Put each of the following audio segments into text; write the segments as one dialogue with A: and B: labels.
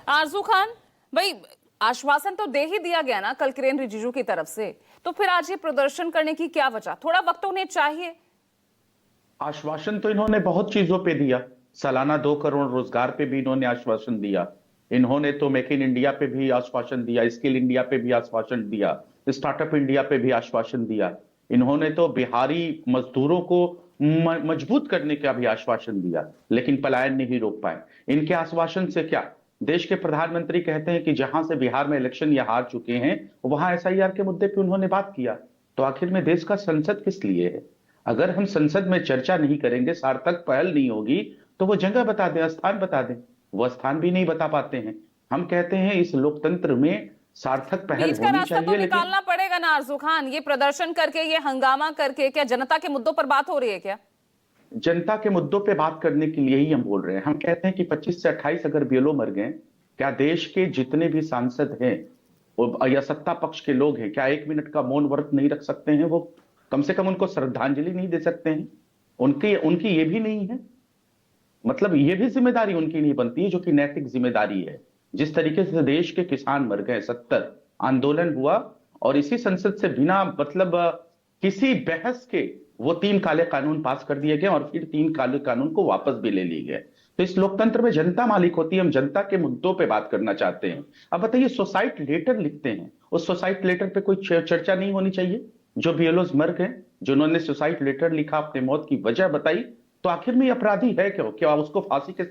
A: आरजू खान भाई, आश्वासन तो दे ही दिया गया ना कल किरेन रिजिजू की तरफ से, तो फिर आज ये प्रदर्शन करने की क्या वजह? थोड़ा वक्त उन्हें चाहिए।
B: आश्वासन तो इन्होंने बहुत चीजों पे दिया। सालाना 2 करोड़ रोजगार पे भी इन्होंने आश्वासन दिया। इन्होंने तो मेक इन इंडिया पे भी आश्वासन दिया, स्किल इंडिया पे भी आश्वासन दिया, स्टार्टअप इंडिया पे भी आश्वासन दिया। इन्होंने तो बिहारी मजदूरों को मजबूत करने का भी आश्वासन दिया, लेकिन पलायन नहीं रोक पाए। इनके आश्वासन से क्या? देश के प्रधानमंत्री कहते हैं कि जहां से बिहार में इलेक्शन ये हार चुके हैं, वहां एसआईआर के मुद्दे पे उन्होंने बात किया। तो आखिर में देश का संसद किस लिए है? अगर हम संसद में चर्चा नहीं करेंगे, सार्थक पहल नहीं होगी, तो वो जगह बता दें, स्थान बता दें। वो स्थान भी नहीं बता पाते हैं। हम कहते हैं इस लोकतंत्र में सार्थक पहल
A: बीच का
B: होनी
A: रास्ता तो
B: चाहिए,
A: निकालना पड़ेगा ना आरजू खान। ये प्रदर्शन करके, ये हंगामा करके क्या जनता के मुद्दों पर बात हो रही है क्या?
B: जनता के मुद्दों पे बात करने के लिए ही हम बोल रहे हैं। हम कहते हैं कि 25 से 28 अगर बीएलओ मर गए, क्या देश के जितने भी सांसद हैं या सत्ता पक्ष के लोग हैं, क्या 1 मिनट का मौन व्रत नहीं रख सकते हैं? वो कम से कम उनको श्रद्धांजलि नहीं दे सकते हैं? उनकी उनकी ये भी नहीं है, मतलब ये भी जिम्मेदारी उनकी नहीं बनती है, जो कि नैतिक जिम्मेदारी है। जिस तरीके से देश के किसान मर गए, 70 आंदोलन हुआ, और इसी संसद से बिना मतलब किसी बहस के वो 3 काले कानून पास कर दिए गए, और फिर 3 काले कानून को वापस भी ले लिए गए। तो इस लोकतंत्र में जनता मालिक होती है। हम जनता के मुद्दों पे बात करना चाहते हैं। अब बताइए, सुसाइड लेटर लिखते हैं, उस सुसाइड लेटर पे कोई चर्चा नहीं होनी चाहिए? जो बीएलओज मर गए, जिन्होंने सुसाइड लेटर लिखा, अपने मौत की वजह बताई, तो आखिर में अपराधी है क्यों? क्या उसको फांसी के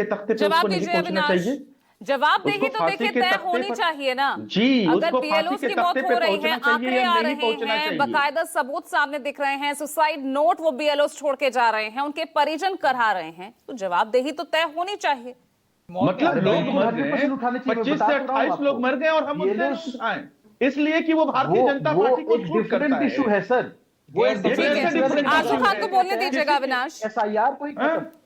B: तख्ते पे उसको नहीं पहुंचना चाहिए?
A: जवाबदेही तो देखिए तय होनी चाहिए ना।
B: जी,
A: अगर
B: उसको फांसी
A: बीएलओस
B: के
A: की मौत
B: तख्ते पे
A: हो रही है,
B: पहुंचना चाहिए
A: आंकड़े
B: या
A: आ
B: नहीं
A: रहे
B: पहुंचना
A: हैं,
B: चाहिए?
A: बाकायदा सबूत सामने दिख रहे हैं, सुसाइड नोट वो बीएलओस छोड़ के जा रहे हैं, उनके परिजन करा रहे हैं, तो जवाबदेही तो तय होनी चाहिए।
B: मतलब लोग मर गए, 25 से 28 लोग मर गए, और हम मुद्दे नहीं उठाएं इसलिए कि वो भारतीय जनता पार्टी को छूट करता है।
C: इशू है सर, वो
A: आरजू खान को बोलने दीजिएगा अविनाश।
C: एसआईआर को ही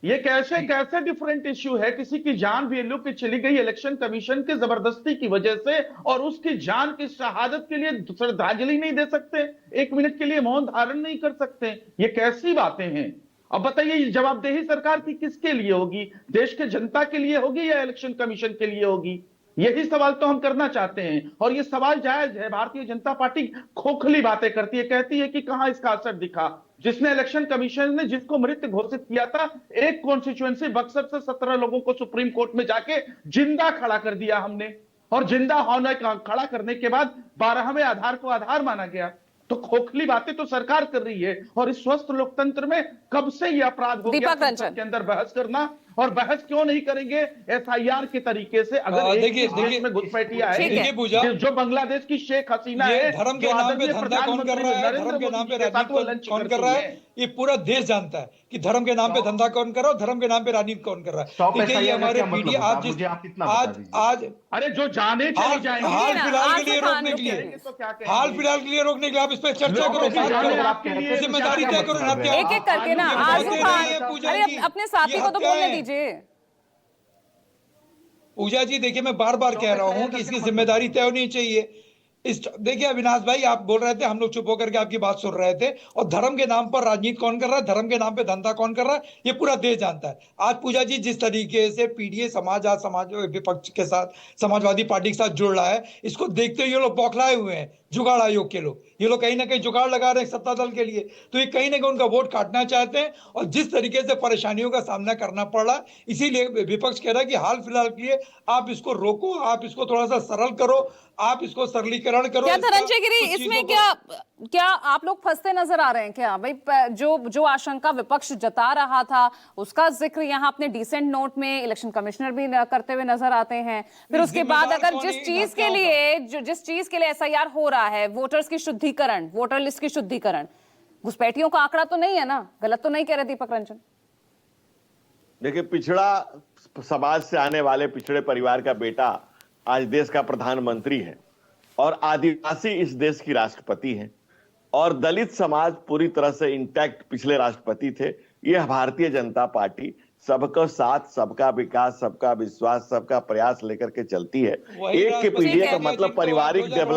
B: ये कैसे डिफरेंट इश्यू है? किसी की जान बीएलओ की चली गई इलेक्शन कमीशन की जबरदस्ती की वजह से, और उसकी जान की शहादत के लिए श्रद्धांजलि नहीं दे सकते, 1 मिनट के लिए मौन धारण नहीं कर सकते? ये कैसी बातें हैं? अब बताइए, जवाबदेही सरकार की किसके लिए होगी? देश के जनता के लिए होगी या इलेक्शन कमीशन के लिए होगी? यही सवाल तो हम करना चाहते हैं, और ये सवाल जायज है। भारतीय जनता पार्टी खोखली बातें करती है, कहती है कि कहां इसका असर दिखा। जिसने इलेक्शन कमीशन ने जिसको मृत घोषित किया था, एक कॉन्स्टिट्यूएंसी बक्सर से 17 लोगों को सुप्रीम कोर्ट में जाके जिंदा खड़ा कर दिया हमने, और जिंदा होने खड़ा करने के बाद 12वें आधार को आधार माना गया। तो खोखली बातें तो सरकार कर रही है, और इस स्वस्थ लोकतंत्र में कब से ये अपराध हो गया संसद के अंदर बहस करना? और बहस क्यों नहीं करेंगे एसआईआर के तरीके से? अगर
D: देखिए
B: देश में घुसपैठिया है, जो बांग्लादेश की शेख हसीना है,
D: धर्म के नाम पे धंधा कौन कर रहा है, धर्म के नाम पे राजनीति कौन कर रहा है, ये पूरा देश जानता है कि धर्म के नाम पे धंधा कौन कर रहा है, धर्म के नाम पे राजनीति कौन कर रहा है। देखिए, ये हमारे पीढ़ी आज
B: अरे जो जाने चले जाएंगे
D: हाल फिलहाल के लिए रोकने के लिए, हाल फिलहाल के लिए रोकने के लिए आप इस पर चर्चा करो, बात करो, जिम्मेदारी तय करो।
A: एक एक करके ना आरजू खान, अरे अपने साथी को तो बोलने दीजिए।
D: पूजा जी, देखिए मैं बार बार कह रहा हूं कि इसकी जिम्मेदारी तय होनी चाहिए। देखिए अविनाश भाई, आप बोल रहे थे, हम लोग चुप होकर के आपकी बात सुन रहे थे। और धर्म के नाम पर राजनीति कौन कर रहा है, धर्म के नाम पे धंधा कौन कर रहा है, ये पूरा देश जानता है। आज पूजा जी, जिस तरीके से पीडीए समाज आज समाज विपक्ष के साथ, समाजवादी पार्टी के साथ जुड़ रहा है, इसको देखते हुए ये लोग बौखलाए हुए हैं। जुगाड़ आयोग के लोग, ये लोग कहीं ना कहीं जुगाड़ लगा रहे हैं सत्ता दल के लिए, तो ये कहीं ना कहीं उनका वोट काटना चाहते हैं। और जिस तरीके से परेशानियों का सामना करना पड़ रहा है, इसीलिए विपक्ष कह रहा है कि हाल फिलहाल के लिए आप इसको रोको, आप इसको थोड़ा सा सरल करो, आप इसको सरलीकरण करो।
A: क्या धनंजय गिरी, इसमें क्या आप लोग फंसते नजर आ रहे हैं क्या भाई? जो आशंका विपक्ष जता रहा था, उसका जिक्र यहाँ अपने डिसेंट नोट में इलेक्शन कमिश्नर भी करते हुए नजर आते हैं। फिर उसके बाद अगर जिस चीज के लिए एसआईआर हो रहा है, वोटर्स की शुद्धिकरण, वोटर लिस्ट की शुद्धिकरण, घुसपैठियों का आंकड़ा तो नहीं है ना? गलत तो नहीं कह रहे दीपक रंजन?
E: देखिए, पिछड़ा समाज से आने वाले पिछड़े परिवार का बेटा आज देश का प्रधानमंत्री है, और आदिवासी इस देश की राष्ट्रपति है, और दलित समाज पूरी तरह से इंटैक्ट पिछले राष्ट्रपति थे। यह भारतीय जनता पार्टी सबका साथ, सबका विकास, सबका विश्वास, सबका प्रयास लेकर के चलती है। एक के पीढ़ी का मतलब पारिवारिक डेवलपमेंट